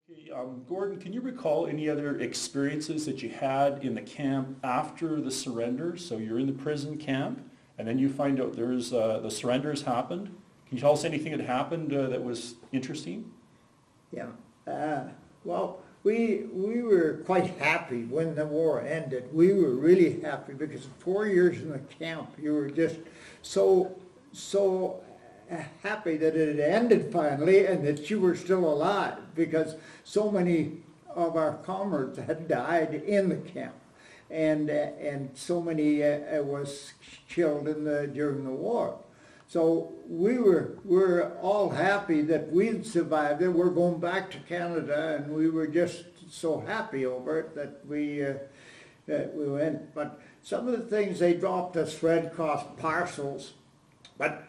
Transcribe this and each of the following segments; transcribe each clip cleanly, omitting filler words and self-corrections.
Okay, Gordon, can you recall any other experiences that you had in the camp after the surrender? So you're in the prison camp, and then you find out there's the surrender has happened. Can you tell us anything that happened that was interesting? Yeah. Well, we were quite happy when the war ended. We were really happy because 4 years in the camp, you were just so happy that it had ended finally and that you were still alive, because so many of our comrades had died in the camp, and so many was killed during the war. So we were all happy that we'd survived it. We're going back to Canada, and we were just so happy over it that we went. But some of the things, they dropped us Red Cross parcels, but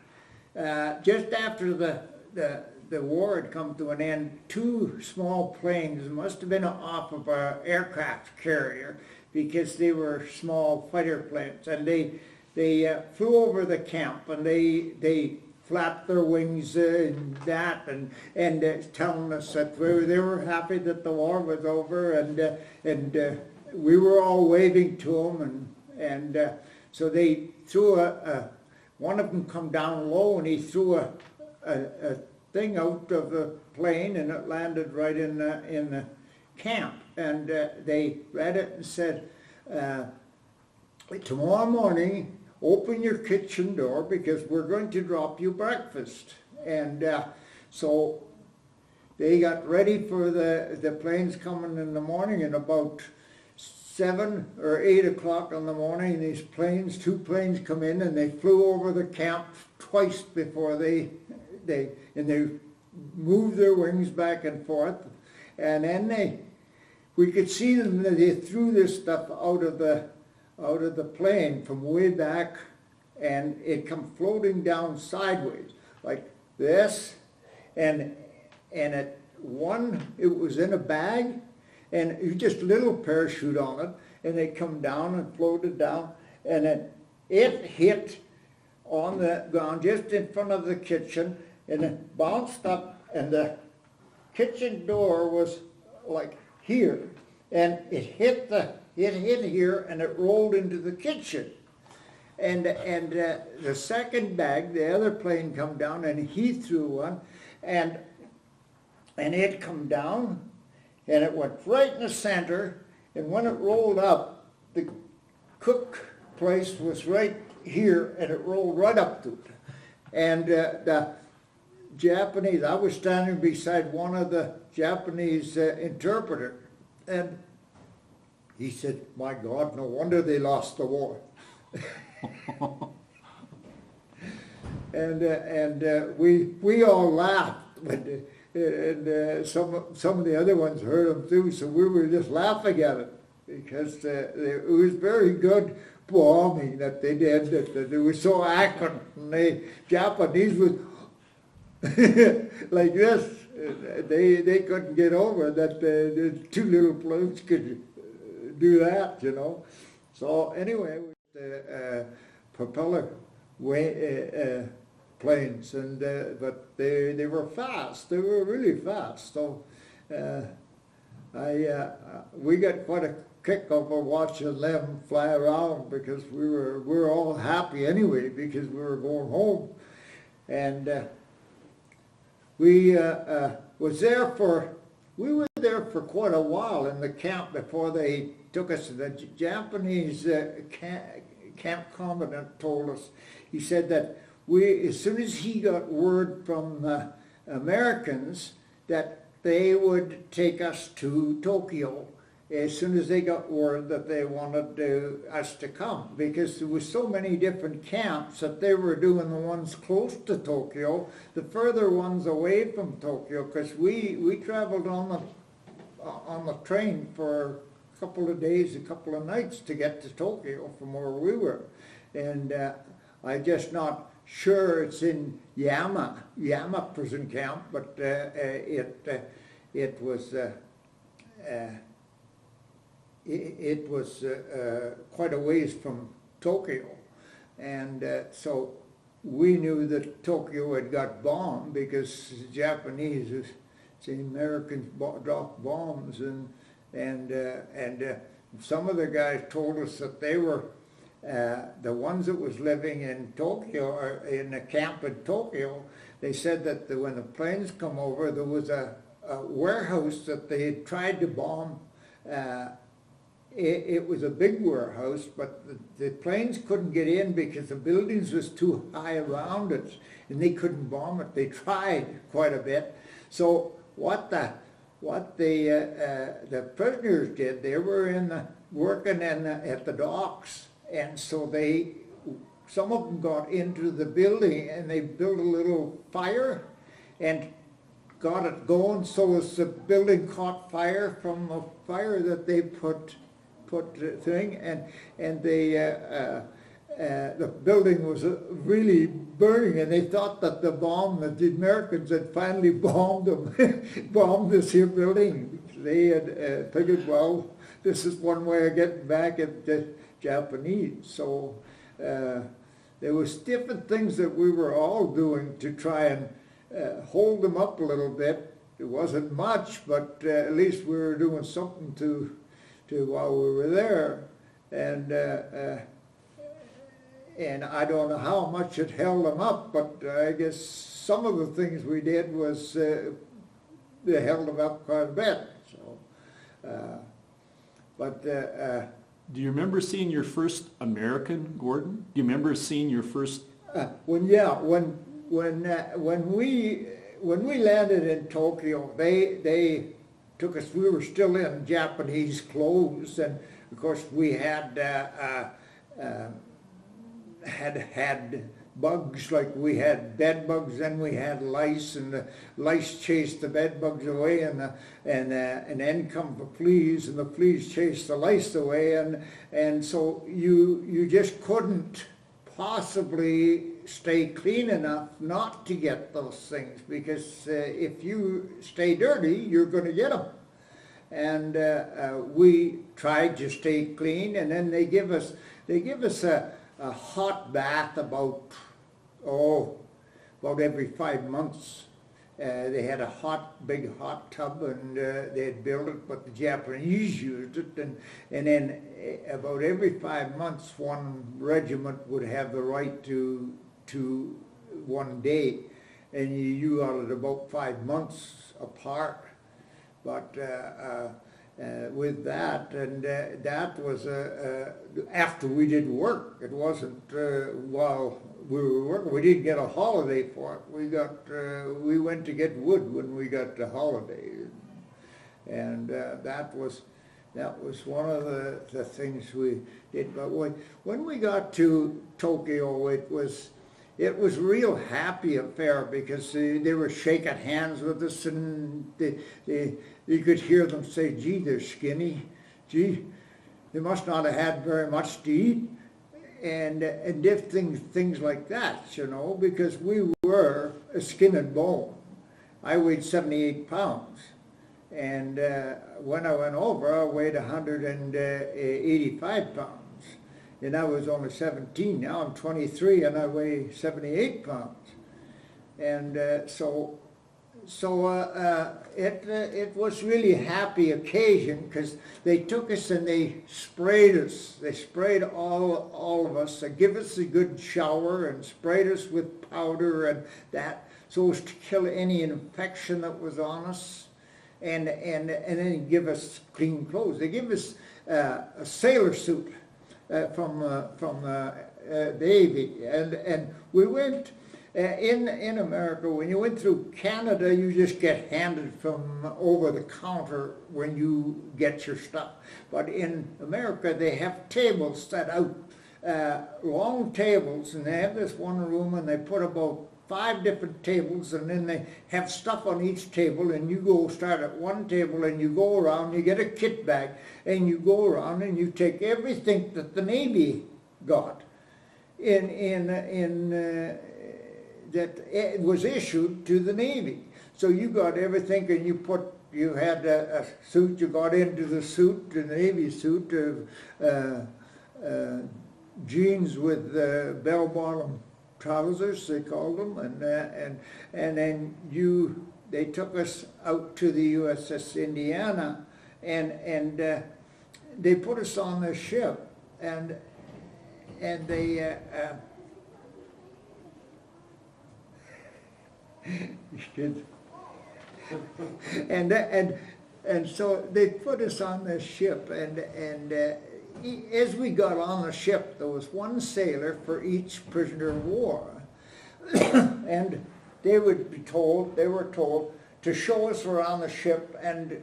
just after the war had come to an end, two small planes must have been off of our aircraft carrier, because they were small fighter planes, and they flew over the camp, and they flapped their wings and that, and telling us that they were happy that the war was over, and we were all waving to them, and so they threw one of them come down low, and he threw a thing out of the plane, and it landed right in the camp, and they read it and said, tomorrow morning, open your kitchen door because we're going to drop you breakfast. And so they got ready for the planes coming in the morning, and about 7 or 8 o'clock in the morning, these planes, two planes come in, and they flew over the camp twice before they moved their wings back and forth, and then we could see them, they threw this stuff out of the plane from way back, and it come floating down sideways like this, and it was in a bag, and it was just a little parachute on it, and they come down and floated down, and it hit on the ground just in front of the kitchen, and it bounced up, and the kitchen door was like here, and it hit here, and it rolled into the kitchen, and the second bag, the other plane come down, and he threw one, and it come down, and it went right in the center, and when it rolled up, the cook place was right here, and it rolled right up to it, and the Japanese, I was standing beside one of the Japanese interpreter, and he said, "My God, no wonder they lost the war." and we all laughed, and some of the other ones heard them too, so we were just laughing at it, because it was very good bombing that they did, that they were so accurate, and the Japanese was like this. They couldn't get over that the two little planes could do that, you know. So anyway, the propeller planes, and but they were fast. They were really fast. So we got quite a kick over watching them fly around, because we were all happy anyway, because we were going home, and we were there for quite a while in the camp before they took us. The Japanese camp commandant told us, he said that as soon as he got word from the Americans that they would take us to Tokyo, as soon as they got word that they wanted us to come, because there was so many different camps that they were doing the ones close to Tokyo, the further ones away from Tokyo, because we traveled on the train for a couple of days, a couple of nights to get to Tokyo from where we were, and I'm just not sure it's in Yama prison camp, but it was. It was quite a ways from Tokyo, and so we knew that Tokyo had got bombed, because the Japanese the Americans dropped bombs, and some of the guys told us that they were the ones that was living in Tokyo, or in a camp in Tokyo. They said that when the planes come over, there was a warehouse that they had tried to bomb. It was a big warehouse, but the planes couldn't get in because the buildings was too high around it, and they couldn't bomb it. They tried quite a bit. So what the prisoners did, they were working at the docks, and so some of them got into the building and they built a little fire and got it going, so as the building caught fire from the fire that they put the thing, and the building was really burning, and they thought that the Americans had finally bombed this here building. They had figured, well, this is one way of getting back at the Japanese. So there was different things that we were all doing to try and hold them up a little bit. It wasn't much, but at least we were doing something to while we were there, and I don't know how much it held them up, but I guess some of the things we did was they held them up quite a bit. So, do you remember seeing your first American, Gordon? Do you remember seeing your first? When we landed in Tokyo, they took us. We were still in Japanese clothes, and of course we had bugs, like we had bed bugs, and we had lice, and the lice chased the bed bugs away, and then come the fleas, and the fleas chased the lice away, and so you just couldn't possibly stay clean enough not to get those things, because if you stay dirty, you're going to get them. And we tried to stay clean, and then they give us a hot bath about every 5 months. They had a big hot tub, and they had built it, but the Japanese used it, and then about every 5 months, one regiment would have the right to 1 day, and you got it about 5 months apart. But with that, and that was after we did work. It wasn't while we were working. We didn't get a holiday for it. We went to get wood when we got the holiday, and that was one of the things we did. But when we got to Tokyo, it was a real happy affair, because they were shaking hands with us, and you could hear them say, "Gee, they're skinny. Gee, they must not have had very much to eat," and things like that, because we were a skin and bone. I weighed 78 pounds, and when I went over, I weighed 185 pounds. And I was only 17. Now I'm 23, and I weigh 78 pounds. And so it was really a happy occasion, because they took us and they sprayed us. They sprayed all of us. They give us a good shower and sprayed us with powder and that, so as to kill any infection that was on us, and then give us clean clothes. They give us a sailor suit. From the Navy, and we went in America. When you went through Canada, you just get handed from over the counter when you get your stuff. But in America, they have tables set out, long tables, and they have this one room, and they put about 5 different tables, and then they have stuff on each table, and you go start at one table, and you go around, you get a kit bag, and you go around and you take everything that the Navy got that it was issued to the Navy. So you got everything, and you had a suit, you got into the suit, the Navy suit, jeans with bell-bottom trousers, they called them, and then you they took us out to the USS Indiana, and they put us on the ship, and they and so they put us on this ship, and as we got on the ship, there was one sailor for each prisoner of war, and they were told to show us around the ship and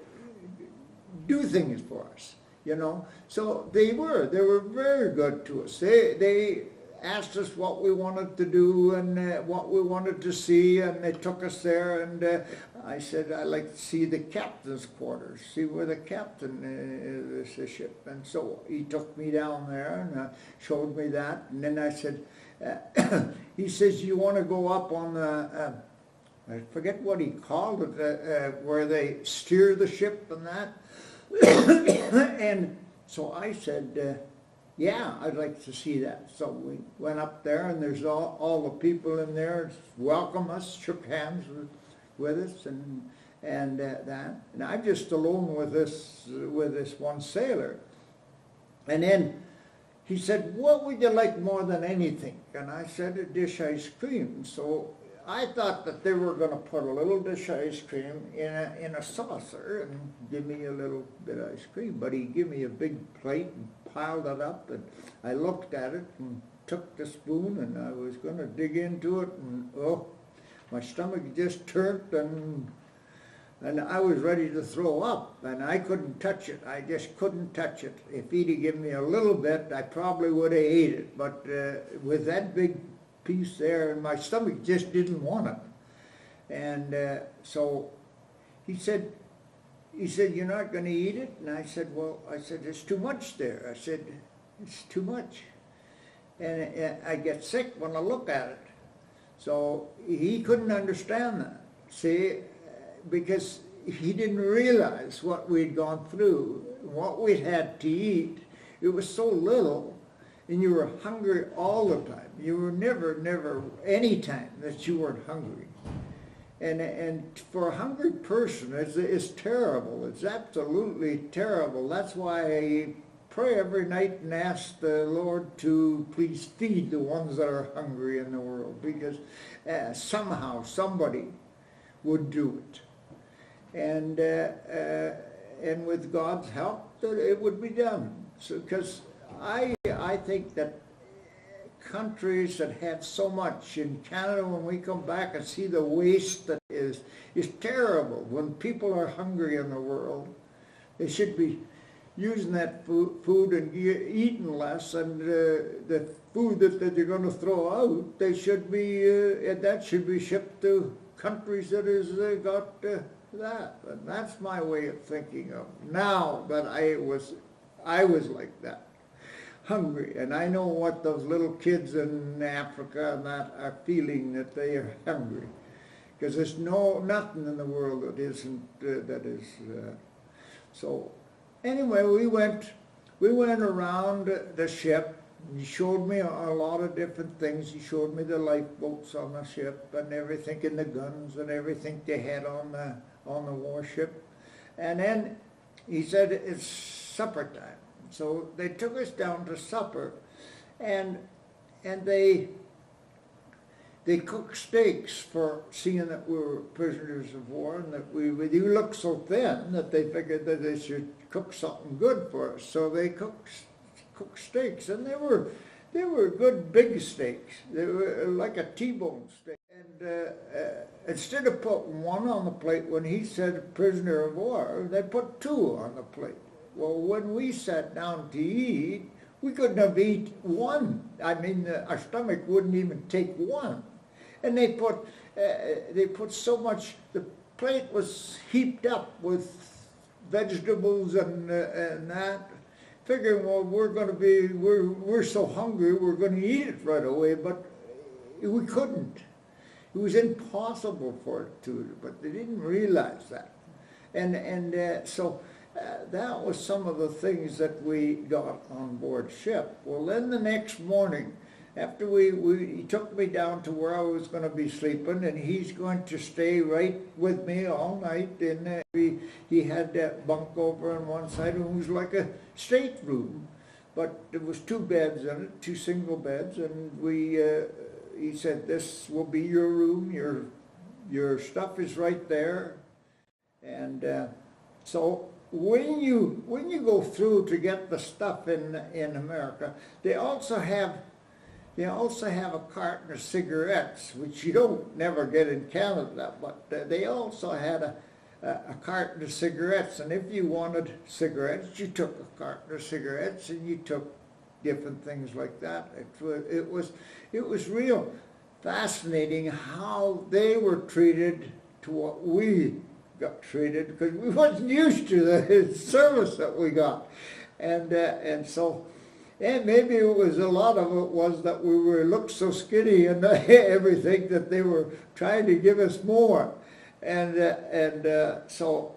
do things for us, you know. So they were very good to us. They asked us what we wanted to do and what we wanted to see, and they took us there, and I said, I'd like to see the captain's quarters, see where the captain is the ship. And so he took me down there and showed me that, and then I said, he says, you want to go up on the, I forget what he called it, where they steer the ship and that. And so I said, yeah, I'd like to see that. So we went up there, and there's all the people in there welcomed us, shook hands with us, and that. And I'm just alone with this one sailor. And then he said, what would you like more than anything? And I said, a dish ice cream. So I thought that they were going to put a little dish ice cream in a saucer and give me a little bit of ice cream. But he gave me a big plate and piled it up, and I looked at it and took the spoon, and I was going to dig into it, and oh, my stomach just turned, and I was ready to throw up, and I couldn't touch it. I just couldn't touch it. If he'd have given me a little bit, I probably would have ate it, but with that big piece there, and my stomach just didn't want it. And so he said, you're not going to eat it? And I said, well, there's too much there. I said, it's too much. And I get sick when I look at it. So he couldn't understand that, see, because he didn't realize what we'd gone through, what we'd had to eat. It was so little, and you were hungry all the time. You were never any time that you weren't hungry. And for a hungry person, it's terrible. It's absolutely terrible. That's why I pray every night and ask the Lord to please feed the ones that are hungry in the world, because somehow somebody would do it. And with God's help, it would be done. So, because I think that countries that have so much in Canada, when we come back and see the waste that is terrible. When people are hungry in the world, they should be using that food and eating less, and the food that they're going to throw out, they should be that should be shipped to countries that has got that. And that's my way of thinking of now that I was like that, hungry, and I know what those little kids in Africa and that are feeling, that they are hungry, because there's nothing in the world that isn't so. Anyway, we went around the ship. He showed me a lot of different things. He showed me the lifeboats on the ship and everything, and the guns and everything they had on the warship. And then he said, it's supper time. So they took us down to supper, and they cooked steaks, for seeing that we were prisoners of war, and that we looked so thin that they figured that they should cook something good for us. So they cooked steaks, and they were good big steaks. They were like a T-bone steak. And instead of putting one on the plate when he said prisoner of war, they put two on the plate. Well, when we sat down to eat, we couldn't have eaten one. I mean, our stomach wouldn't even take one. And they put so much. The plate was heaped up with vegetables and that, figuring, well, we're so hungry, we're going to eat it right away, but we couldn't. It was impossible for it to, but they didn't realize that. So that was some of the things that we got on board ship. Well, then the next morning, he took me down to where I was going to be sleeping, and he's going to stay right with me all night. And he had that bunk over on one side, and it was like a stateroom, but there was 2 beds in it, 2 single beds, and he said, "This will be your room. Your stuff is right there." And so when you go through to get the stuff in America, they also have a carton of cigarettes, which you don't never get in Canada, but they also had a carton of cigarettes, and if you wanted cigarettes, you took a carton of cigarettes, and you took different things like that. It was real fascinating how they were treated to what we got treated, because we wasn't used to the service that we got, and so. And maybe it was a lot of it was that we looked so skinny and everything that they were trying to give us more, and so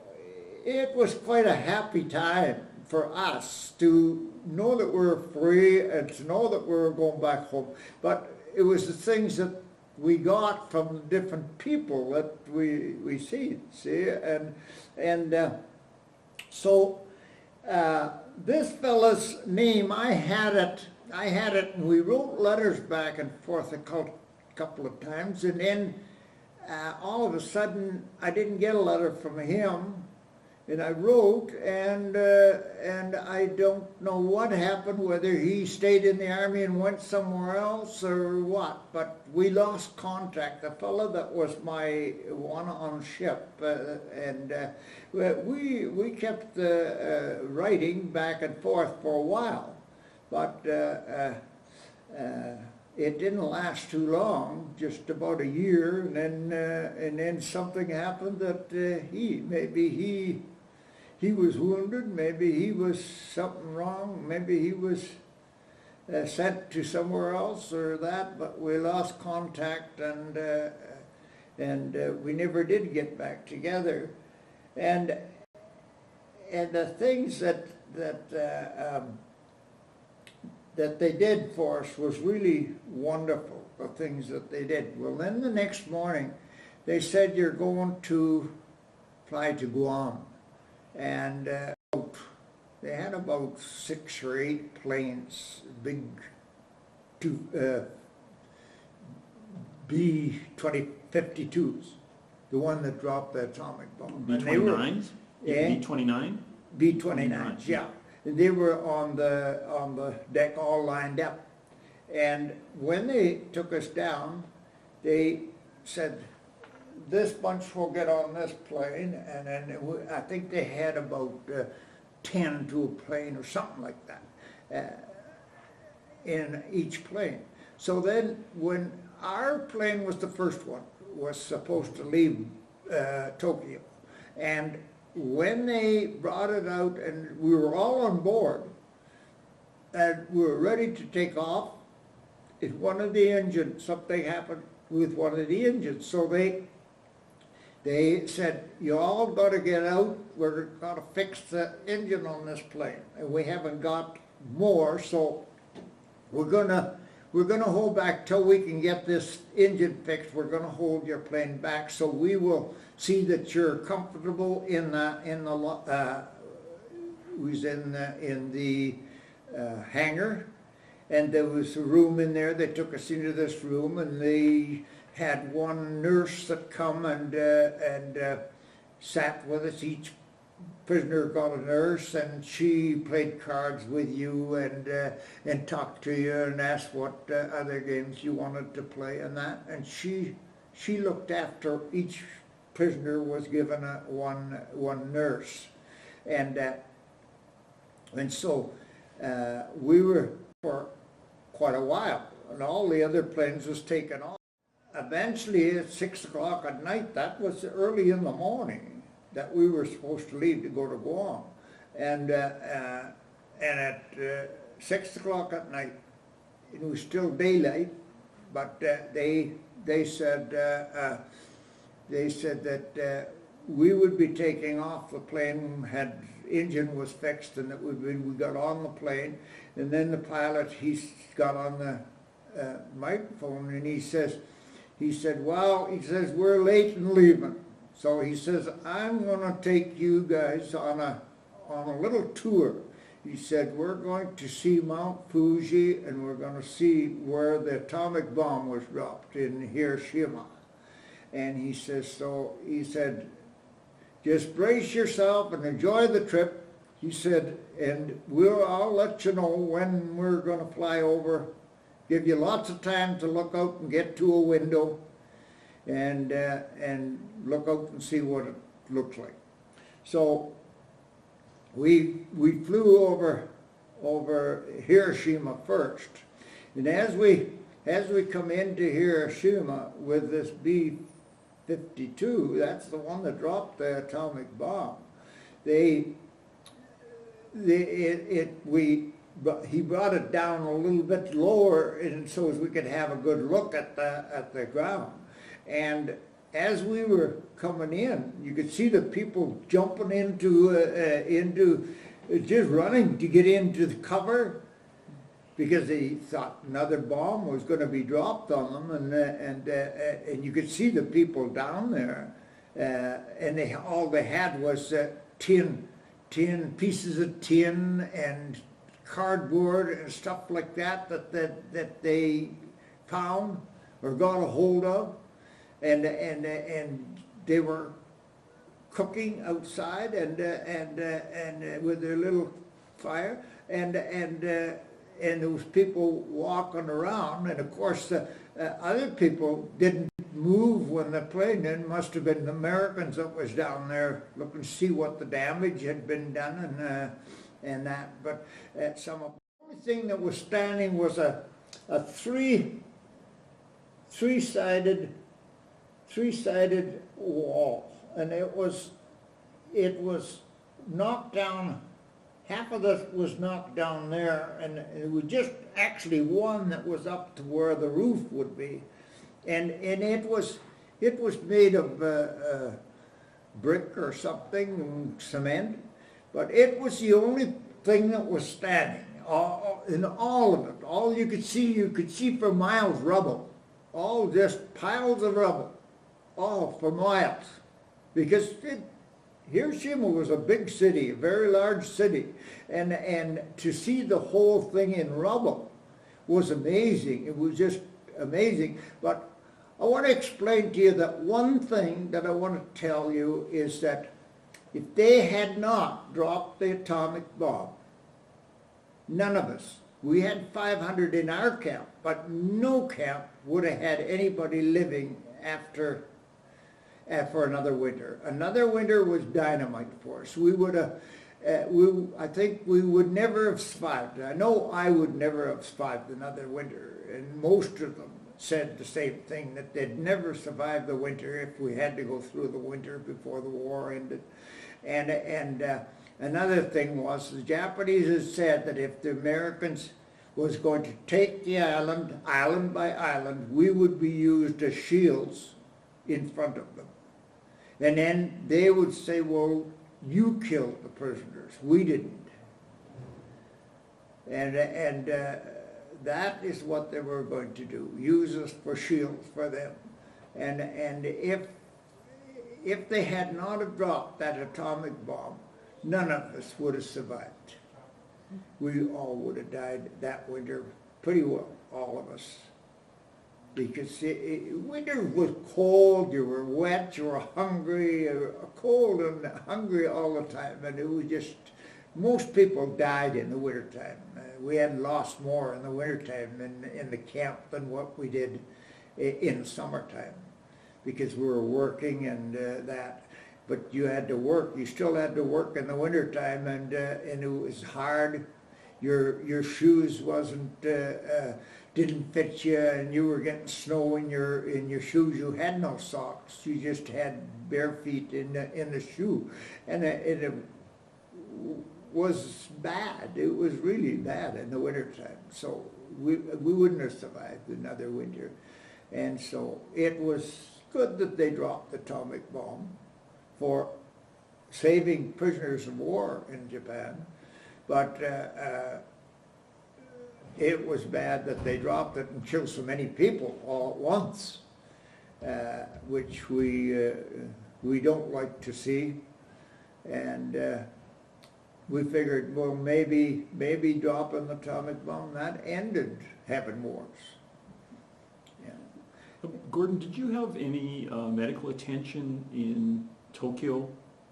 it was quite a happy time for us to know that we were free and to know that we were going back home. But it was the things that we got from the different people that we see, and so. This fella's name, I had it, and we wrote letters back and forth a couple of times, and then all of a sudden I didn't get a letter from him, and I wrote, and I don't know what happened, whether he stayed in the army and went somewhere else or what, but we lost contact. The fella that was my one on ship, and we kept writing back and forth for a while, but it didn't last too long, just about a year, and then something happened that he was wounded, maybe he was something wrong, maybe he was sent to somewhere else or that, but we lost contact, and we never did get back together. And the things that they did for us was really wonderful, the things that they did. Well, then the next morning, they said, "You're going to fly to Guam." And they had about 6 or 8 planes, big B-52s, the one that dropped the atomic bomb. B-29s? B-29? B-29s, yeah. And they were on the deck all lined up. And when they took us down, they said, "This bunch will get on this plane," and then I think they had about 10 to a plane or something like that in each plane. So then when our plane was the first one, was supposed to leave Tokyo, and when they brought it out and we were all on board and we were ready to take off, if one of the engines, something happened with one of the engines, so they said, "You all got to get out. We're got to fix the engine on this plane, and we haven't got more. So we're gonna hold back till we can get this engine fixed. We're gonna hold your plane back, so we will see that you're comfortable in the hangar." And there was a room in there. They took us into this room, and they had one nurse that come and sat with us. Each prisoner got a nurse, and she played cards with you and talked to you and asked what other games you wanted to play and that. And she looked after each prisoner, was given one nurse, and so we were for quite a while, and all the other planes was taken off. Eventually, at 6 o'clock at night, that was early in the morning, that we were supposed to leave to go to Guam. And at 6 o'clock at night, it was still daylight, but they said that we would be taking off. The plane engine was fixed, and that we got on the plane, and then the pilot, he got on the microphone, and he said, well, he says, we're late in leaving. So he says, I'm going to take you guys on a little tour. He said, we're going to see Mount Fuji, and we're going to see where the atomic bomb was dropped in Hiroshima. And he says, just brace yourself and enjoy the trip. He said, and I'll let you know when we're going to fly over. Give you lots of time to look out and get to a window and look out and see what it looks like. So we flew over Hiroshima first. And as we come into Hiroshima with this B-52, that's the one that dropped the atomic bomb, he brought it down a little bit lower, and so as we could have a good look at the ground. And as we were coming in, you could see the people jumping into just running to get into the cover, because they thought another bomb was going to be dropped on them, and you could see the people down there, and all they had was pieces of tin and cardboard and stuff like that they found or got a hold of, and they were cooking outside and with their little fire, and there was people walking around, and of course the other people didn't move when the plane in. Must have been the Americans that was down there looking to see what the damage had been done and that. But the only thing that was standing was a three-sided wall, and it was knocked down. Half of it was knocked down there, and it was just actually one that was up to where the roof would be, and it was made of brick or something, cement, but it was the only thing that was standing. In all of it, all you could see for miles rubble, all just piles of rubble, all for miles, because Hiroshima was a big city, a very large city, and to see the whole thing in rubble was amazing. It was just amazing. But I want to explain to you that one thing that I want to tell you is that if they had not dropped the atomic bomb, none of us, we had 500 in our camp, but no camp would have had anybody living after for another winter. Another winter was dynamite for us. We would have, I think we would never have survived. I know I would never have survived another winter, and most of them said the same thing, that they'd never survive the winter if we had to go through the winter before the war ended. And another thing was, the Japanese had said that if the Americans was going to take the island by island, we would be used as shields in front of them. And then they would say, well, you killed the prisoners, we didn't. And that is what they were going to do, use us for shields for them. And if they had not have dropped that atomic bomb, none of us would have survived. We all would have died that winter pretty well, all of us. Because winter was cold, you were wet, you were hungry, cold and hungry all the time, and it was just, most people died in the wintertime. We had lost more in the wintertime in the camp than what we did in the summertime, because we were working and that. But you had to work, you still had to work in the wintertime, and it was hard. Your shoes didn't fit you, and you were getting snow in your shoes. You had no socks. You just had bare feet in the shoe, and it was bad. It was really bad in the wintertime. So we wouldn't have survived another winter, and so it was good that they dropped the atomic bomb for saving prisoners of war in Japan, but it was bad that they dropped it and killed so many people all at once, which we don't like to see. And we figured, well, maybe dropping the atomic bomb, that ended having wars. Yeah. Gordon, did you have any medical attention in Tokyo?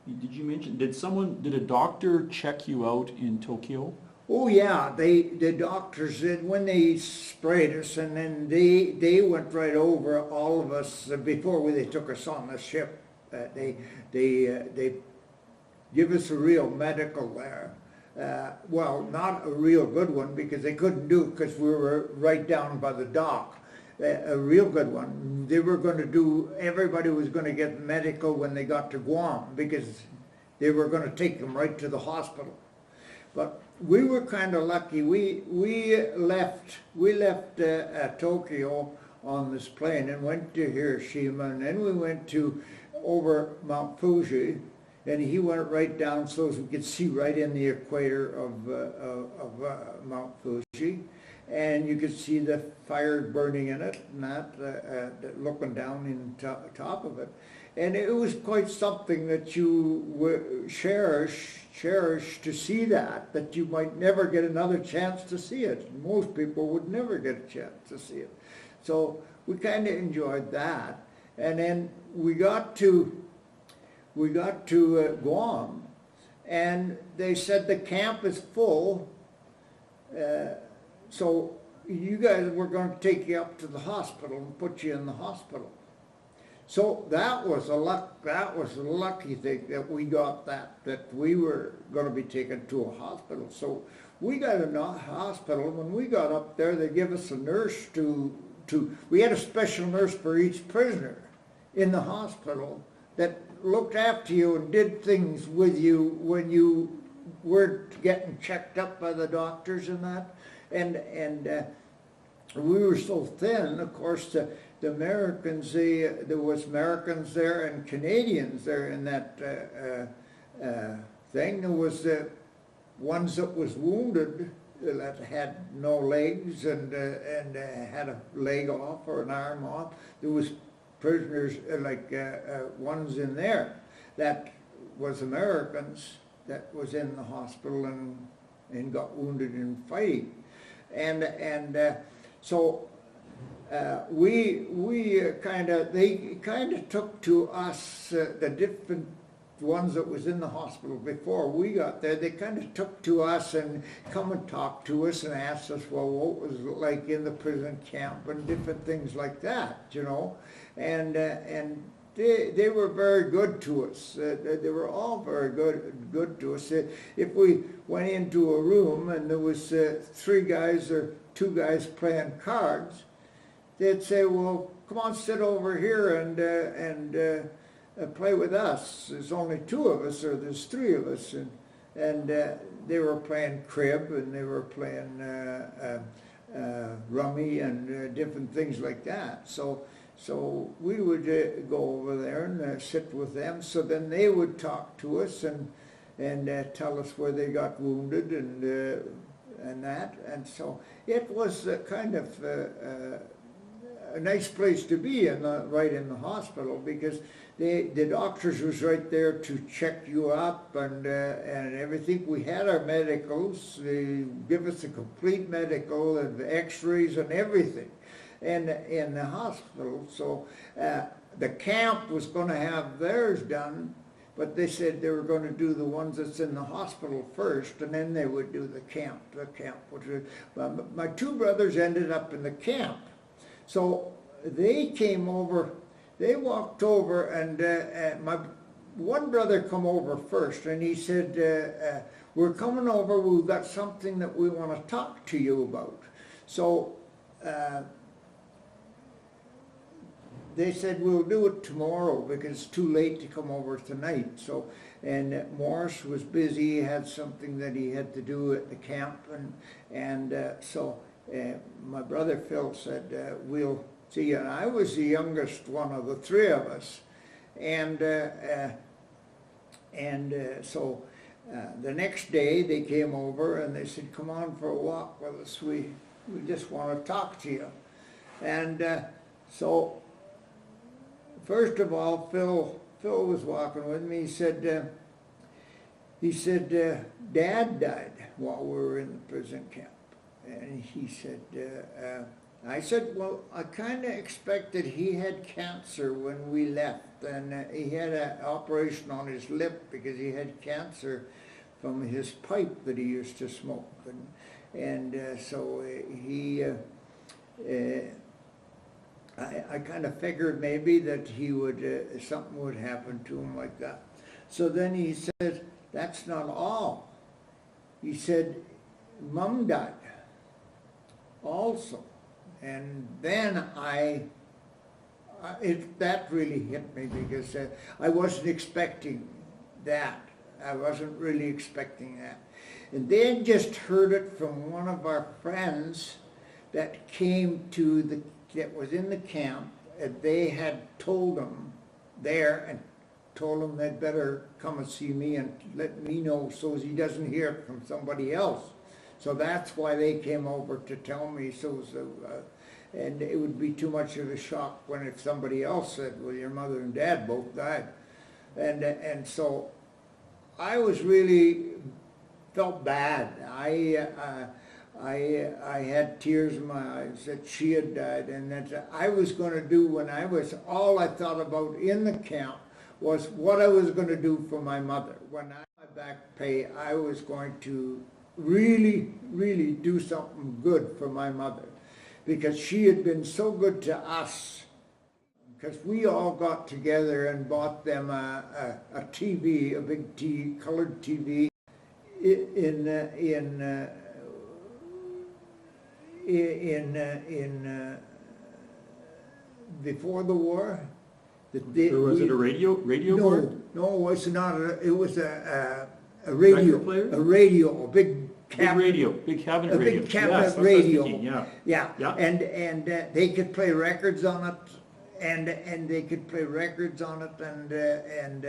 Did you mention, did a doctor check you out in Tokyo? Oh yeah, the doctors did when they sprayed us, and then they went right over all of us before they took us on the ship. They give us a real medical there. Well, not a real good one because they couldn't do it because we were right down by the dock. A real good one. They were going to do, everybody was going to get medical when they got to Guam because they were going to take them right to the hospital. But we were kind of lucky. We left Tokyo on this plane and went to Hiroshima, and then we went to over Mount Fuji, and he went right down so as we could see right in the equator of Mount Fuji, and you could see the fire burning in it, and that looking down in top of it. And it was quite something that you cherish to see that you might never get another chance to see it. Most people would never get a chance to see it. So we kind of enjoyed that. And then we got to Guam, and they said the camp is full, so you guys were going to take you up to the hospital and put you in the hospital. So that was a lucky thing that we got that we were going to be taken to a hospital. So we got in a hospital. When we got up there, they gave us a nurse we had a special nurse for each prisoner in the hospital that looked after you and did things with you when you weren't getting checked up by the doctors and that. And we were so thin, of course, the Americans, there was Americans there and Canadians there in that thing. There was the ones that was wounded that had no legs and had a leg off or an arm off. There was prisoners ones in there that was Americans that was in the hospital and got wounded in fighting. So they kind of took to us the different ones that was in the hospital before we got there. They kind of took to us and come and talked to us and asked us, well, what was it like in the prison camp and different things like that, you know. And they were very good to us. They were all very good to us. If we went into a room and there was 3 guys or 2 guys playing cards, they'd say, well, come on, sit over here and play with us. There's only 2 of us, or there's 3 of us. And they were playing crib, and they were playing rummy and different things like that. So we would go over there and sit with them. So then they would talk to us and tell us where they got wounded and that. And so it was kind of a nice place to be right in the hospital, because the doctors was right there to check you up and everything. We had our medicals. They give us a complete medical and x-rays and everything in the hospital. So the camp was going to have theirs done, but they said they were going to do the ones that's in the hospital first, and then they would do the camp. My 2 brothers ended up in the camp. So they came over, they walked over, and my one brother come over first, and he said, we're coming over, we've got something that we want to talk to you about. So they said, we'll do it tomorrow because it's too late to come over tonight. So, and Morris was busy, he had something that he had to do at the camp, so my brother Phil said, we'll see you. And I was the youngest one of the 3 of us. So the next day they came over and they said, come on for a walk with us. we just want to talk to you. And so, first of all, Phil was walking with me. He said, Dad died while we were in the prison camp. And he said, I said, well, I kind of expected he had cancer when we left. And he had an operation on his lip because he had cancer from his pipe that he used to smoke. And so I kind of figured maybe that he would, something would happen to him like that. So then he said, that's not all. He said, Mom died also. And then that really hit me because I wasn't expecting that. I wasn't really expecting that. And then just heard it from one of our friends that that was in the camp, and they had told him there and told him they'd better come and see me and let me know so he doesn't hear it from somebody else. So that's why they came over to tell me. And it would be too much of a shock if somebody else said, well, your mother and dad both died. And so I was really felt bad. I had tears in my eyes that she had died, and that I was going to do all I thought about in the camp was what I was going to do for my mother. When I got my back pay, I was going to really, really do something good for my mother, because she had been so good to us. Because we all got together and bought them a TV, a big colored TV before the war. Was it a radio board? No, it was not. It was a radio. Record player? A radio, a big cabinet big radio. A big cabinet Yes, radio. thinking, yeah. Yeah. And they could play records on it, and they could play records on it, and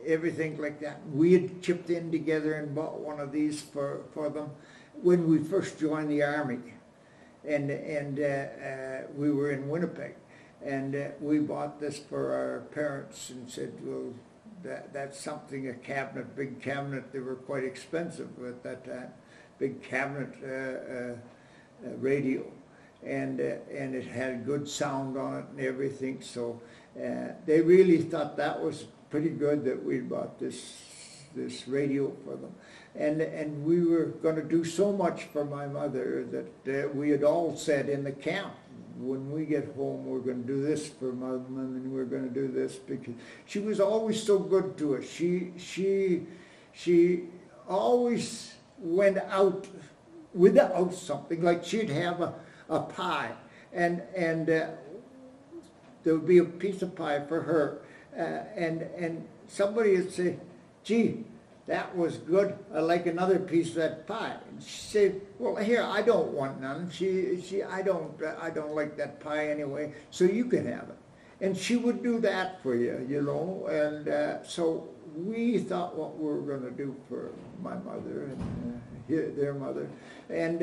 everything like that. We had chipped in together and bought one of these for them when we first joined the army, and we were in Winnipeg. And we bought this for our parents and said, well, that's something, big cabinet. They were quite expensive at that time, big cabinet radio. And it had good sound on it and everything. So they really thought that was pretty good that we bought this radio for them. And we were going to do so much for my mother that we had all said in the camp, when we get home, we're going to do this for Mom, and we're going to do this, because she was always so good to us. She always went out without something. Like she'd have a pie, and there would be a piece of pie for her, and somebody would say, "Gee, that was good. I like another piece of that pie." And she said, "Well, here, I don't want none. I don't like that pie anyway, so you can have it." And she would do that for you, you know. And so we thought what we were going to do for my mother and their mother. And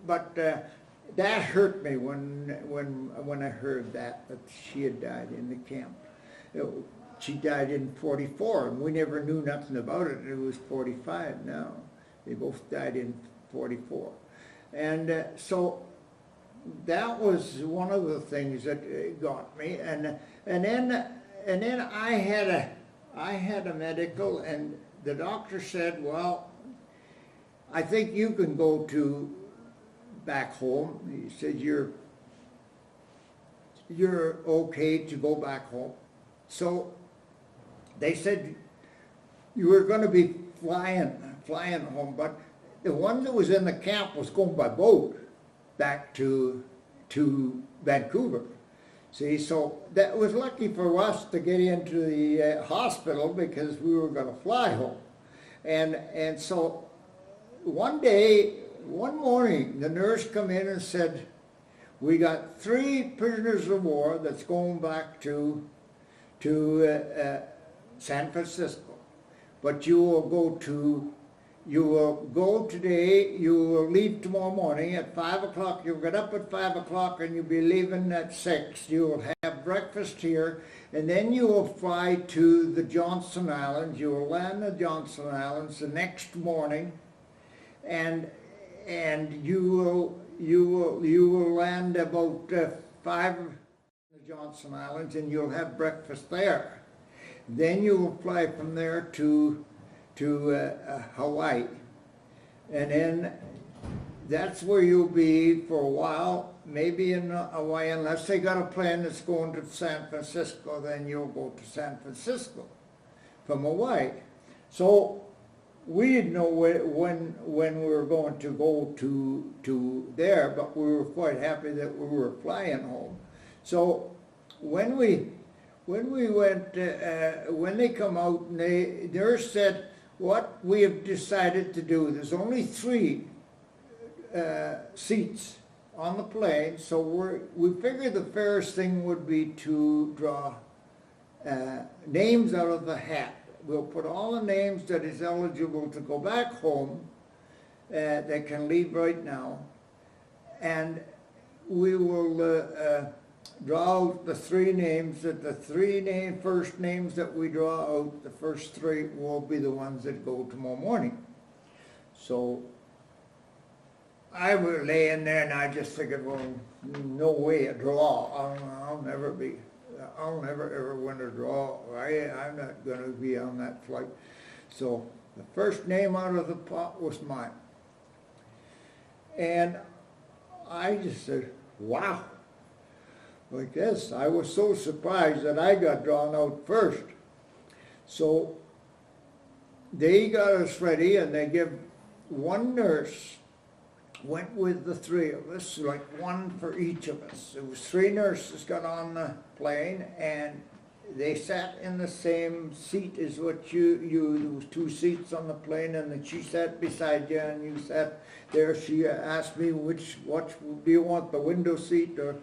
but that hurt me when I heard that she had died in the camp. She died in 44, and we never knew nothing about it. It was 45 now. They both died in 44. And so that was one of the things that got me. And then I had a medical, and the doctor said, "Well, I think you can go back home." He said, "You're okay to go back home." So they said you were going to be flying home, but the one that was in the camp was going by boat back to Vancouver. See, so that was lucky for us to get into the hospital, because we were going to fly home. And so one morning, the nurse come in and said, "We got 3 prisoners of war that's going back to San Francisco, but you will go to you will go today, you will leave tomorrow morning at 5 o'clock. You'll get up at 5 o'clock and you'll be leaving at 6. You will have breakfast here, and then you will fly to the Johnson Islands. You will land at Johnson Islands the next morning, and you will land about 5 of the Johnson Islands, and you'll have breakfast there. Then you will fly from there to Hawaii, and then that's where you'll be for a while, maybe in Hawaii, unless they got a plane that's going to San Francisco. Then you'll go to San Francisco from Hawaii. So we didn't know when we were going to go to there, but we were quite happy that we were flying home. So when we went, when they come out and they said, what we have decided to do, there's only 3 seats on the plane, so we figured the fairest thing would be to draw names out of the hat. We'll put all the names that is eligible to go back home, they can leave right now, and we will draw out the 3 names, that the 3 first names that we draw out, the first 3 will be the ones that go tomorrow morning. So I was laying there and I just figured, well, no way a draw. I'll never ever win a draw. I'm not going to be on that flight. So the first name out of the pot was mine. And I just said, wow. Like this. I was so surprised that I got drawn out first. So they got us ready, and they give 1 nurse, went with the 3 of us, like 1 for each of us. It was 3 nurses got on the plane, and they sat in the same seat as what there was 2 seats on the plane, and then she sat beside you and you sat there. She asked me, what do you want, the window seat or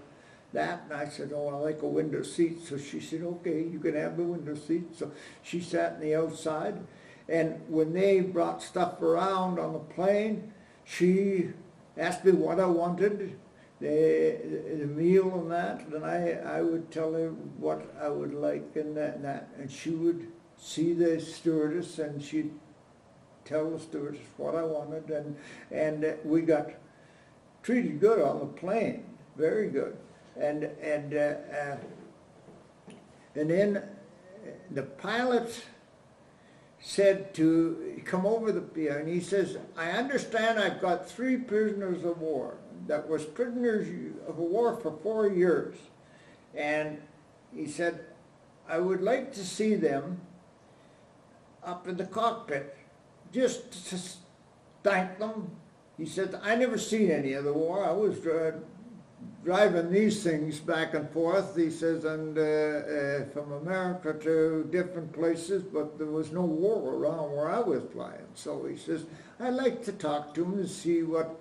that? And I said, oh, I like a window seat. So she said, okay, you can have the window seat. So she sat on the outside, and when they brought stuff around on the plane, she asked me what I wanted, the meal and that, and I would tell her what I would like and that, and she would see the stewardess and she'd tell the stewardess what I wanted, and we got treated good on the plane, very good. And then the pilot said to come over the pier, and he says, I understand I've got 3 prisoners of war that was prisoners of war for 4 years. And he said, I would like to see them up in the cockpit, just to thank them. He said, I never seen any of the war. I was driving these things back and forth, he says, and from America to different places, but there was no war around where I was flying. So he says, I'd like to talk to them and see what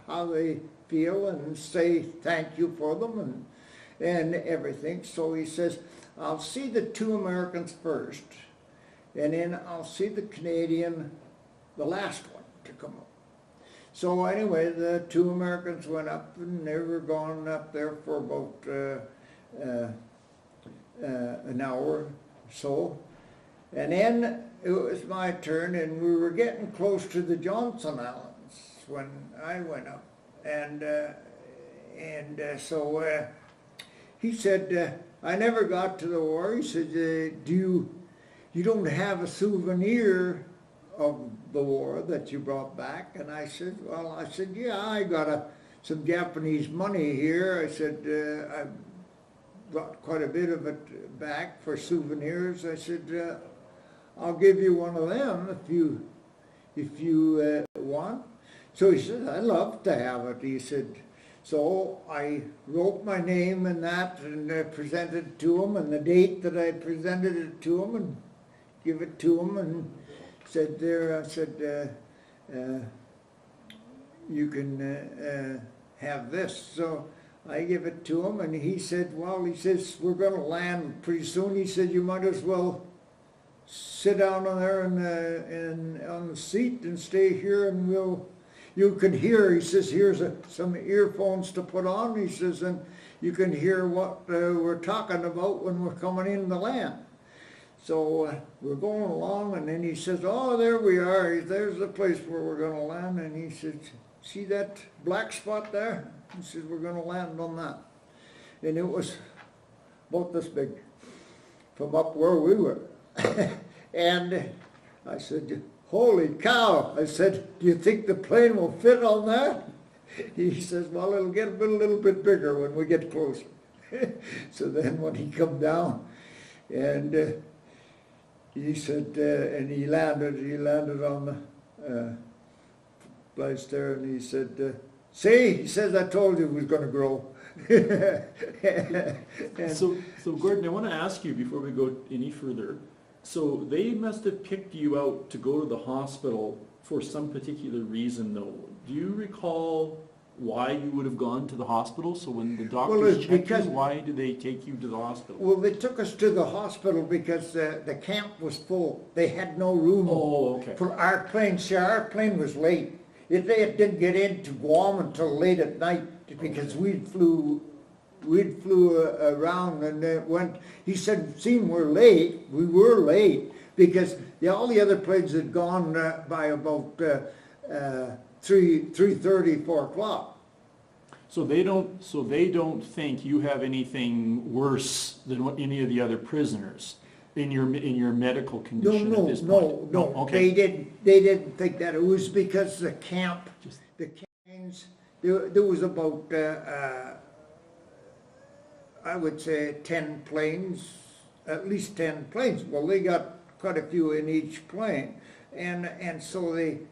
how they feel and say thank you for them and everything. So he says, I'll see the 2 Americans first, and then I'll see the Canadian, the last one to come up. So anyway, the 2 Americans went up, and they were gone up there for about an hour or so. And then it was my turn, and we were getting close to the Johnson Islands when I went up. So he said, I never got to the war. He said, you don't have a souvenir of the war that you brought back? And I said, well, yeah, I got some Japanese money here. I said, I brought quite a bit of it back for souvenirs. I said, I'll give you one of them if you want. So he said, I'd love to have it. He said, so I wrote my name and that, and presented it to him, and the date that I presented it to him, and give it to him, and said there, I said, you can have this. So I give it to him, and he said, well, he says, we're going to land pretty soon. He said, you might as well sit down on there and on the seat and stay here, and you can hear," he says, "here's some earphones to put on," he says, "and you can hear what we're talking about when we're coming in the land." So we're going along, and then he says, "Oh, there we are. There's the place where we're going to land." And he said, "See that black spot there?" He says, "We're going to land on that." And it was about this big from up where we were. And I said, "Holy cow." I said, "Do you think the plane will fit on that?" He says, "Well, it'll get a little bit bigger when we get closer." So then when he come down, and he said, and he landed on the place there, and he said, "See," he says, "I told you it was going to grow." So Gordon, I want to ask you before we go any further. So they must have picked you out to go to the hospital for some particular reason, though. Do you recall why you would have gone to the hospital? So when the doctors checked you, why did they take you to the hospital? Well, they took us to the hospital because the camp was full. They had no room for our plane. See, our plane was late. It didn't get into Guam until late at night because we'd flew around, and when he said, "Seeing we're late," we were late because all the other planes had gone by about 3:30, 4 o'clock. So they don't think you have anything worse than what any of the other prisoners in your medical condition at this point? No. Okay. They didn't think that. It was because the planes, there was about I would say 10 planes, at least 10 planes. Well, they got quite a few in each plane, and so they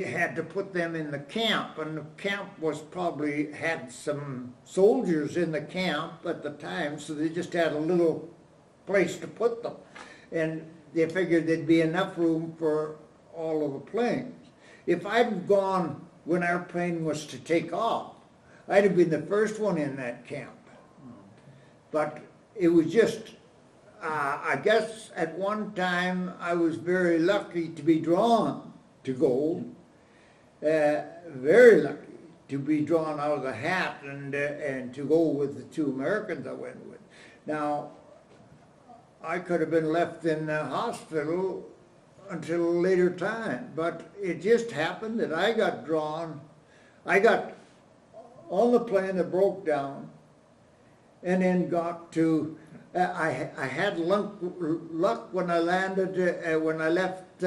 had to put them in the camp, and the camp probably had some soldiers in the camp at the time, so they just had a little place to put them, and they figured there'd be enough room for all of the planes. If I'd gone when our plane was to take off, I'd have been the first one in that camp. But it was just, I guess at one time I was very lucky to be drawn to go, very lucky to be drawn out of the hat and to go with the 2 Americans I went with. Now, I could have been left in the hospital until a later time, but it just happened that I got drawn. I got on the plane that broke down, and then got to. I had luck when I landed when I left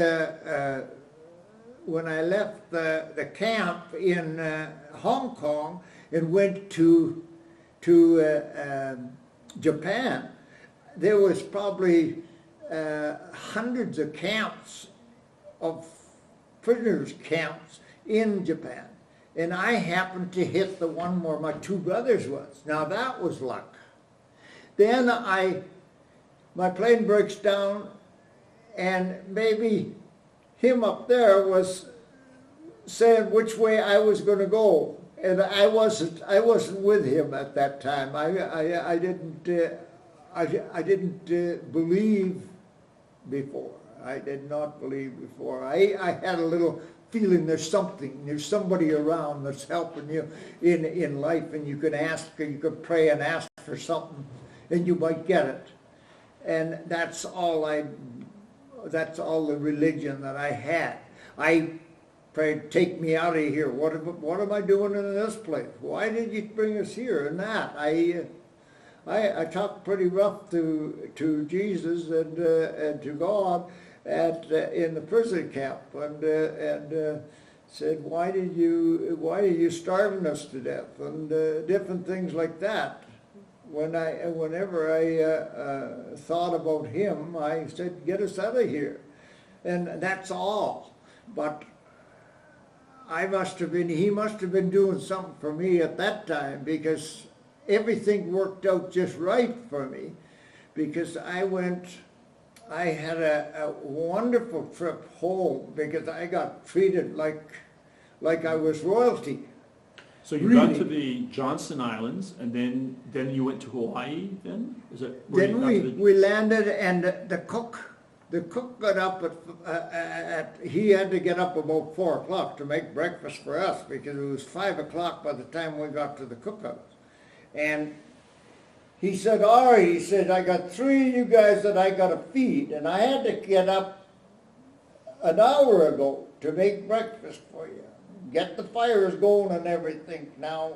the camp in Hong Kong and went to Japan. There was probably hundreds of camps, of prisoners' camps in Japan. And I happened to hit the one where my 2 brothers was. Now that was luck. Then my plane breaks down, and maybe him up there was saying which way I was going to go. And I wasn't with him at that time. I didn't believe before. I did not believe before. I had a little feeling there's somebody around that's helping you in life, and you can ask, or you can pray and ask for something, and you might get it. And that's all the religion that I had. I prayed, "Take me out of here. What am I doing in this place? Why did you bring us here?" And that I talked pretty rough to Jesus and to God in the prison camp, and said, why are you starving us to death, and different things like that. Whenever I thought about him, I said, "Get us out of here," and that's all. But he must have been doing something for me at that time, because everything worked out just right for me, because I had a wonderful trip home, because I got treated like I was royalty. So you got Really? to the Johnston Islands, and then you went to Hawaii. Then is it? Then we landed, and the cook got up he had to get up about 4 o'clock to make breakfast for us, because it was 5 o'clock by the time we got to the cookhouse. And he said, all right, he said, I got 3 of you guys that I got to feed, and I had to get up an hour ago to make breakfast for you, get the fires going and everything. Now,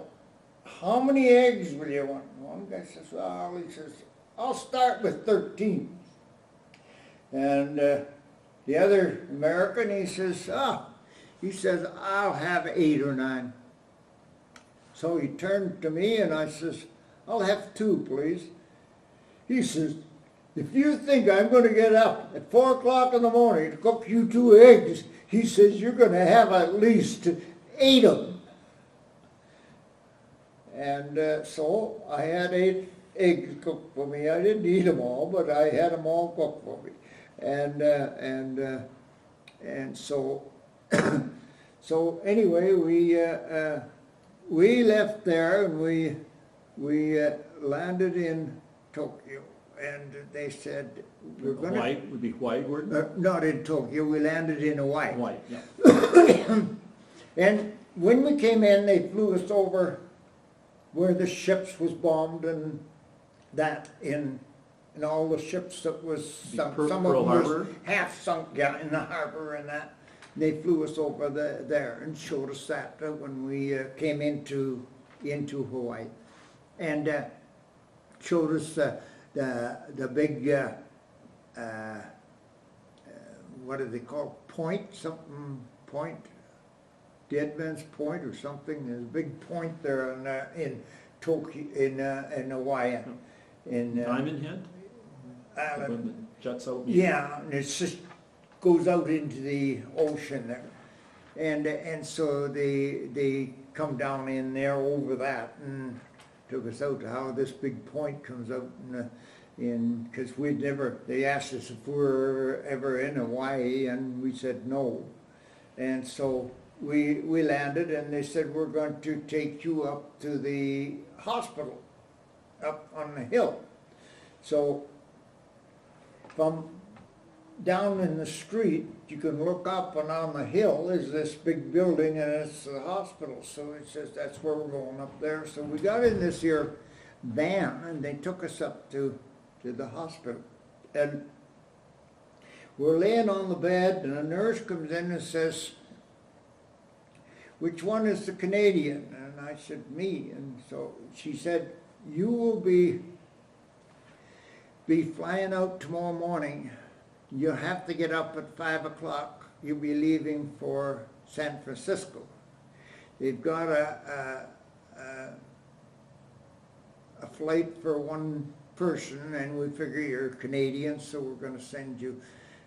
how many eggs will you want? One guy says, well, he says, I'll start with 13. And the other American, he says, I'll have 8 or 9. So he turned to me and I says, I'll have 2, please. He says, if you think I'm going to get up at 4 o'clock in the morning to cook you 2 eggs, he says, you're going to have at least 8 of them. And so I had 8 eggs cooked for me. I didn't eat them all, but I had them all cooked for me. And so so anyway, we left there, and we landed in Tokyo, and they said we're going to. Hawaii would be Hawaii, Gordon? Not in Tokyo. We landed in Hawaii. Hawaii, yeah. And when we came in, they flew us over where the ships was bombed, and that in all the ships that was sunk. Some of them was half sunk, yeah, in the harbor and that. They flew us over there and showed us that when we came into Hawaii, and showed us the big what do they call point, something point, Dead Man's Point or something. There's a big point there in Tokyo, in Hawaii, in Diamond Head. When the jets out. Yeah, and it just goes out into the ocean there, and so they come down in there over that and took us out to how this big point comes out because they asked us if we were ever in Hawaii, and we said no, and so we landed, and they said, we're going to take you up to the hospital up on the hill. So from down in the street, you can look up, and on the hill is this big building, and it's the hospital. So it says that's where we're going, up there. So we got in this here van, and they took us up to the hospital. And we're laying on the bed, and a nurse comes in and says, which one is the Canadian? And I said, me. And so she said, you will be flying out tomorrow morning. You'll have to get up at 5 o'clock. You'll be leaving for San Francisco. They've got a flight for one person, and we figure you're Canadian, so we're going to send you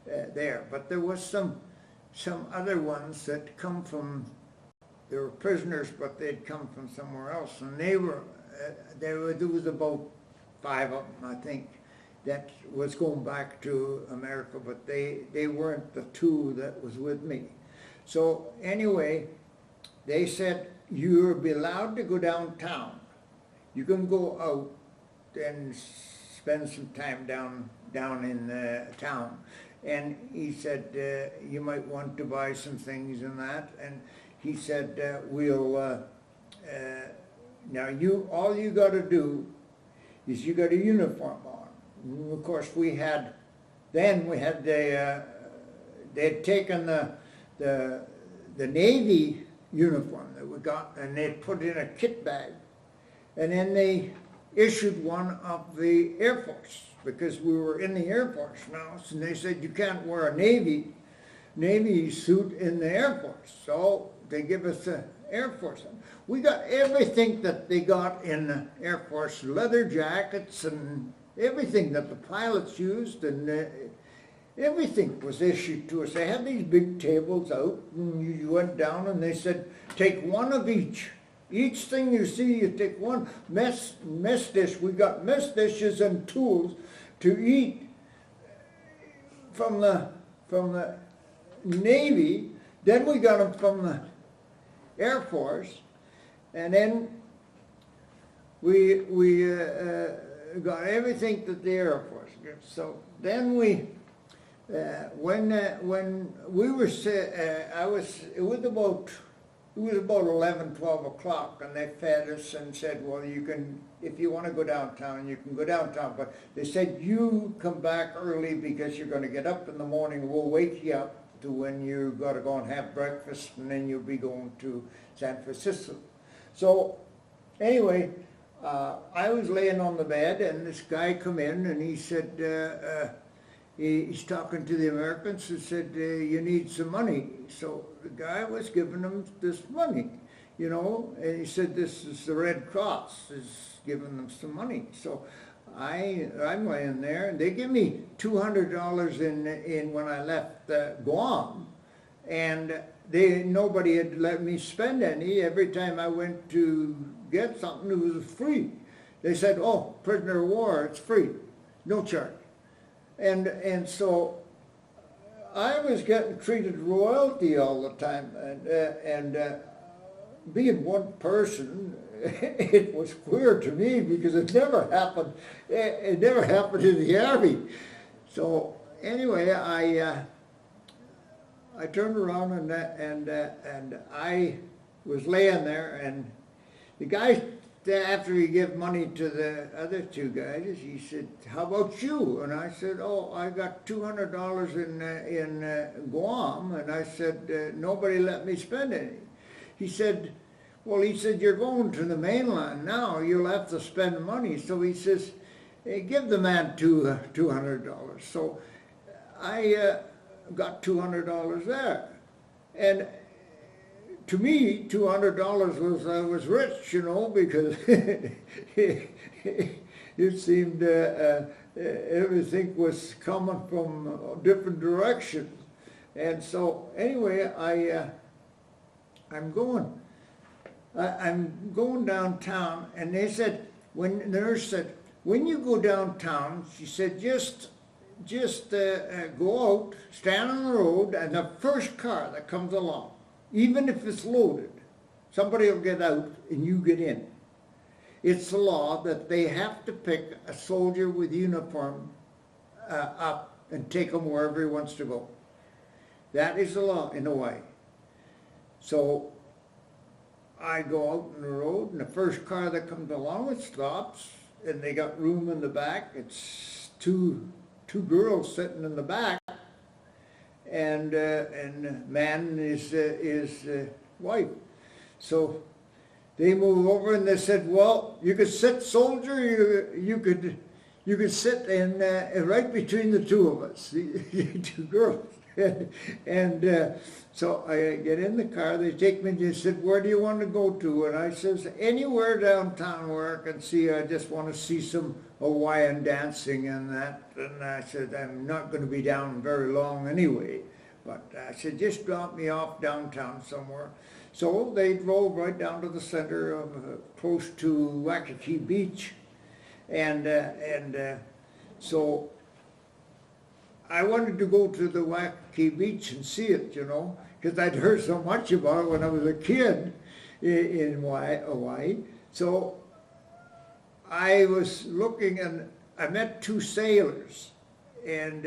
there. But there was some other ones that come from, they were prisoners, but they'd come from somewhere else, and there was about 5 of them, I think, that was going back to America, but they weren't the 2 that was with me. So anyway, they said, you'll be allowed to go downtown. You can go out and spend some time down in town. And he said, you might want to buy some things and that. And he said, now all you got to do is you got a uniform on. And of course, they had taken the Navy uniform that we got, and they put it in a kit bag, and then they issued one of the Air Force, because we were in the Air Force now, and they said you can't wear a Navy suit in the Air Force, so they give us the Air Force. We got everything that they got in the Air Force, leather jackets and everything that the pilots used, and everything was issued to us. They had these big tables out, and you went down, and they said, take one of each. Each thing you see, you take one. Mess dish, we got mess dishes and tools to eat from the Navy. Then we got them from the Air Force, And then we got everything that the Air Force gives. So then when we were, it was about 11, 12 o'clock, and they fed us and said, well, you can, if you want to go downtown, you can go downtown. But they said, you come back early because you're going to get up in the morning. We'll wake you up to when you got to go and have breakfast, and then you'll be going to San Francisco. So anyway, I was laying on the bed, and this guy come in, and he said, he's talking to the Americans, and said, you need some money. So the guy was giving them this money, you know, and he said, this is the Red Cross is giving them some money. So I'm laying there, and they give me $200 in when I left Guam, and nobody had let me spend any. Every time I went to get something, it was free. They said, oh, prisoner of war, it's free, no charge. And so I was getting treated royalty all the time, and being one person, it was queer to me because it never happened. It never happened in the Army. So anyway, I turned around and I was laying there, and the guy, after he gave money to the other two guys, he said, how about you? And I said, oh, I got $200 in Guam. And I said, nobody let me spend any. He said, well, he said, you're going to the mainland now, you'll have to spend money. So he says, hey, give the man $200. So I got $200 there. And to me, $200 was rich, you know, because it seemed everything was coming from different directions. And so anyway, I'm going downtown, and they said, when the nurse said, when you go downtown, she said, just go out, stand on the road, and the first car that comes along, even if it's loaded, somebody will get out and you get in. It's the law that they have to pick a soldier with uniform up and take him wherever he wants to go. That is the law in Hawaii. So I go out on the road, and the first car that comes along, it stops, and they got room in the back. It's two girls sitting in the back, and man is wife. So they move over, and they said, well, you could sit, soldier, you could sit in right between the two of us, the two girls. And so I get in the car, they take me, and they said, where do you want to go to? And I says, anywhere downtown where I can see, I just want to see some Hawaiian dancing and that. And I said, I'm not going to be down very long anyway. But I said, just drop me off downtown somewhere. So they drove right down to the center of, close to Waikiki Beach. And so I wanted to go to the Waikiki Beach and see it, you know, because I'd heard so much about it when I was a kid in Hawaii. So I was looking, and I met two sailors, and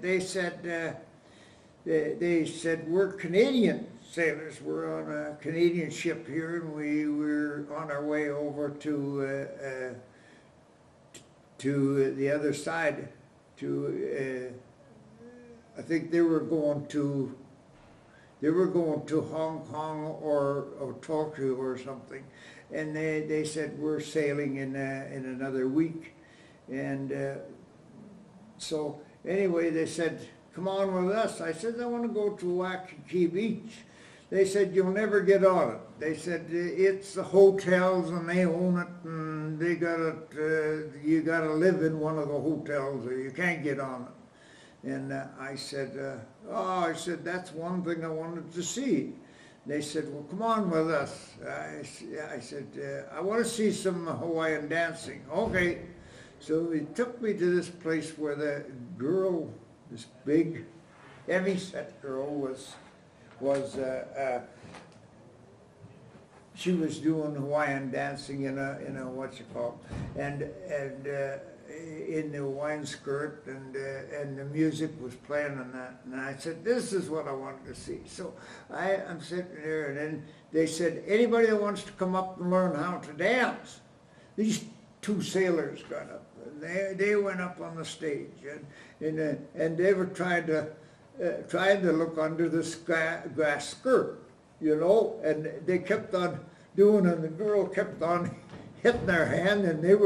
they said, we're Canadian sailors. We're on a Canadian ship here, and we were on our way over to the other side, to I think they were going to Hong Kong or Tokyo or something, and they said, we're sailing in another week. And so anyway, they said, come on with us. I said, I want to go to Waikiki Beach. They said, you'll never get on it. They said, it's the hotels and they own it, and they got it, you got to live in one of the hotels or you can't get on it. And I said, I said, that's one thing I wanted to see. They said, well, come on with us. I said, I want to see some Hawaiian dancing. Okay. So he took me to this place where the girl, this big, heavy-set girl, was she was doing Hawaiian dancing in a what you call, and in the Hawaiian skirt, and the music was playing on that, and I said, this is what I wanted to see. So I'm sitting there, and then they said, anybody that wants to come up and learn how to dance. These two sailors got up, and they went up on the stage, and they were trying to look under this grass skirt, you know, and they kept on doing, and the girl kept on hitting their hand, and they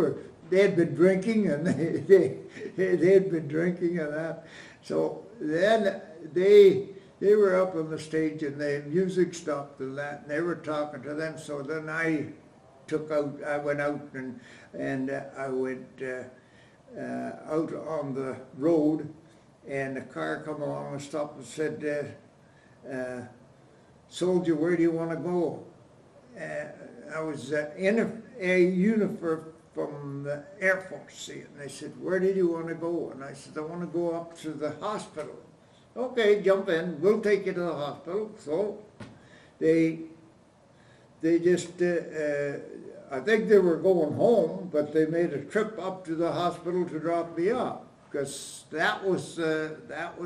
had been drinking, and they had been drinking and that. So then they were up on the stage, and the music stopped and that, and they were talking to them. So then I went out, and I went out on the road, and the car come along and stopped and said, soldier, where do you want to go? I was in a uniform from the Air Force, see, and they said, where did you want to go? And I said, I want to go up to the hospital. Okay, jump in, we'll take you to the hospital. So they just, I think they were going home, but they made a trip up to the hospital to drop me off, because that was the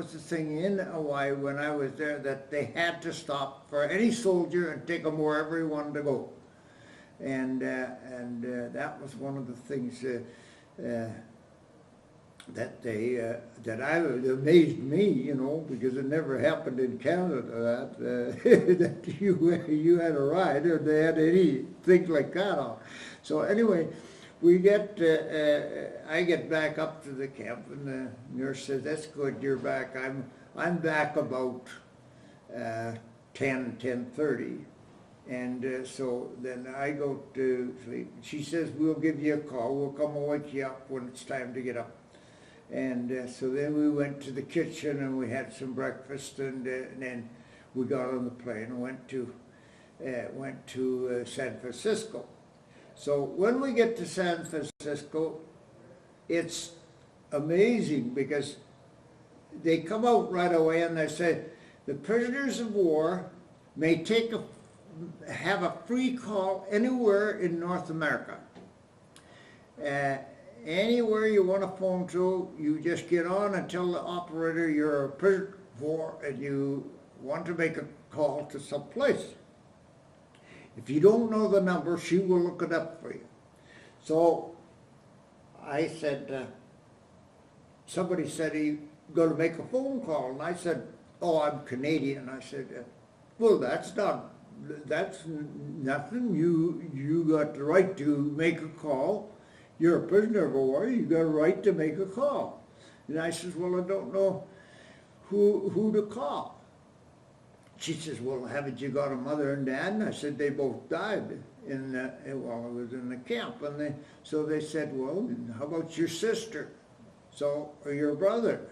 thing in Hawaii when I was there, that they had to stop for any soldier and take them wherever he wanted to go. And that was one of the things that amazed me, you know, because it never happened in Canada that you had a ride or they had anything like that on. So anyway, I get back up to the camp, and the nurse says, "That's good, you're back." I'm back about 10:30. And so then I go to sleep. She says, we'll give you a call. We'll come and wake you up when it's time to get up. And so then we went to the kitchen and we had some breakfast, and then we got on the plane and went to San Francisco. So when we get to San Francisco, it's amazing because they come out right away and they say, the prisoners of war may have a free call anywhere in North America. Anywhere you want to phone to, you just get on and tell the operator you're a prisoner of war and you want to make a call to some place. If you don't know the number, she will look it up for you. So I said, somebody said he's going to make a phone call, and I said, oh, I'm Canadian. I said, well, that's nothing. You got the right to make a call. You're a prisoner of war. You got a right to make a call. And I says, well, I don't know who to call. She says, well, haven't you got a mother and dad? And I said, they both died while I was in the camp. And so they said, well, how about your sister? Or your brother?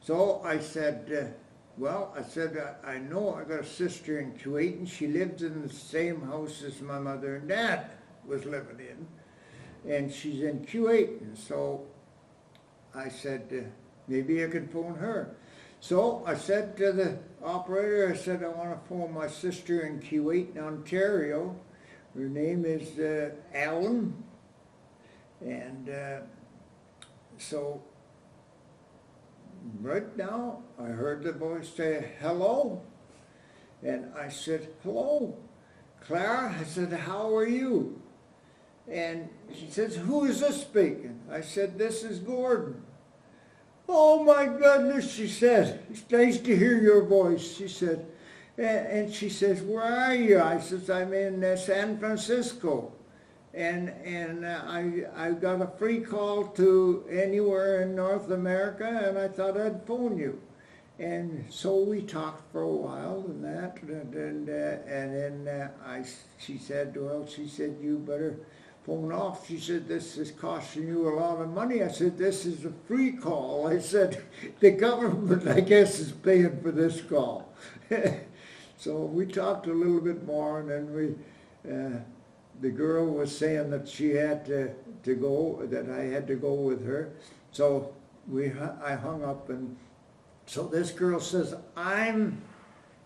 So I said, I know I got a sister in Kuwait, and she lives in the same house as my mother and dad was living in, and she's in Kuwait. And so I said, maybe I could phone her. So I said to the operator, I said, I want to phone my sister in Kuwait, Ontario. Her name is Ellen. And so right now, I heard the voice say, hello. And I said, hello, Clara. I said, how are you? And she says, who is this speaking? I said, this is Gordon. Oh my goodness, she said, it's nice to hear your voice, she said. And she says, where are you? I says, I'm in San Francisco. And I got a free call to anywhere in North America, and I thought I'd phone you. And so we talked for a while and that, and then she said, you better phone off. She said, this is costing you a lot of money. I said, this is a free call. I said, the government, I guess, is paying for this call. So we talked a little bit more, and then the girl was saying that she had to go, that I had to go with her. So I hung up, and so this girl says, I'm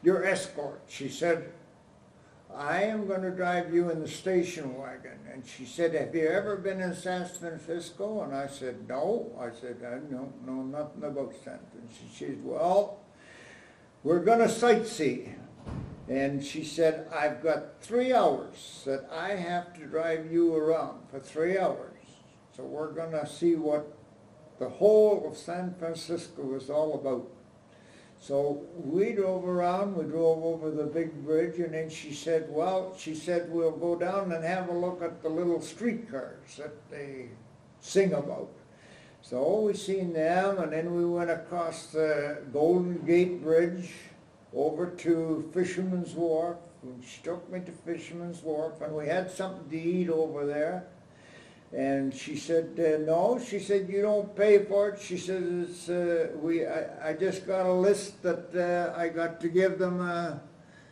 your escort. She said, I am going to drive you in the station wagon. And she said, have you ever been in San Francisco? And I said, no. I said, I don't know nothing about San Francisco. She said, well, we're going to sightsee. And she said, I've got 3 hours that I have to drive you around for 3 hours. So we're going to see what the whole of San Francisco is all about. So we drove around, we drove over the big bridge, and then she said, well, we'll go down and have a look at the little streetcars that they sing about. So we seen them, and then we went across the Golden Gate Bridge over to Fisherman's Wharf. And she took me to Fisherman's Wharf, and we had something to eat over there. And she said, no, she said, you don't pay for it. She said, I just got a list that I got to give them a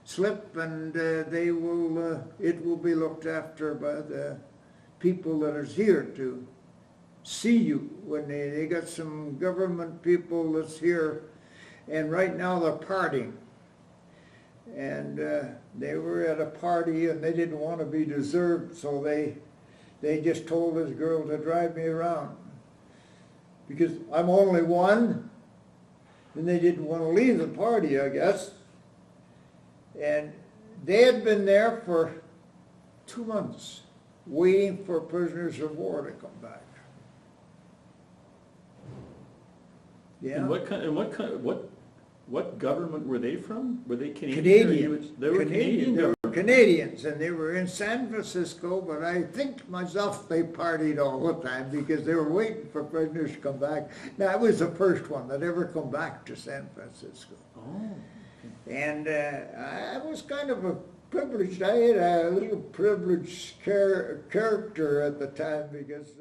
slip, and it will be looked after by the people that is here to see you. When they got some government people that's here, and right now they're partying. And they were at a party, and they didn't want to be disturbed, so they just told this girl to drive me around. Because I'm only one, and they didn't want to leave the party, I guess. And they had been there for 2 months, waiting for prisoners of war to come back. Yeah. And what government were they from? Were they Canadian? Canadian. They were Canadian. They were Canadians, and they were in San Francisco, but I think myself they partied all the time because they were waiting for prisoners to come back. Now, I was the first one that ever come back to San Francisco. Oh. Okay. And I was kind of a privileged, I had a little privileged character at the time because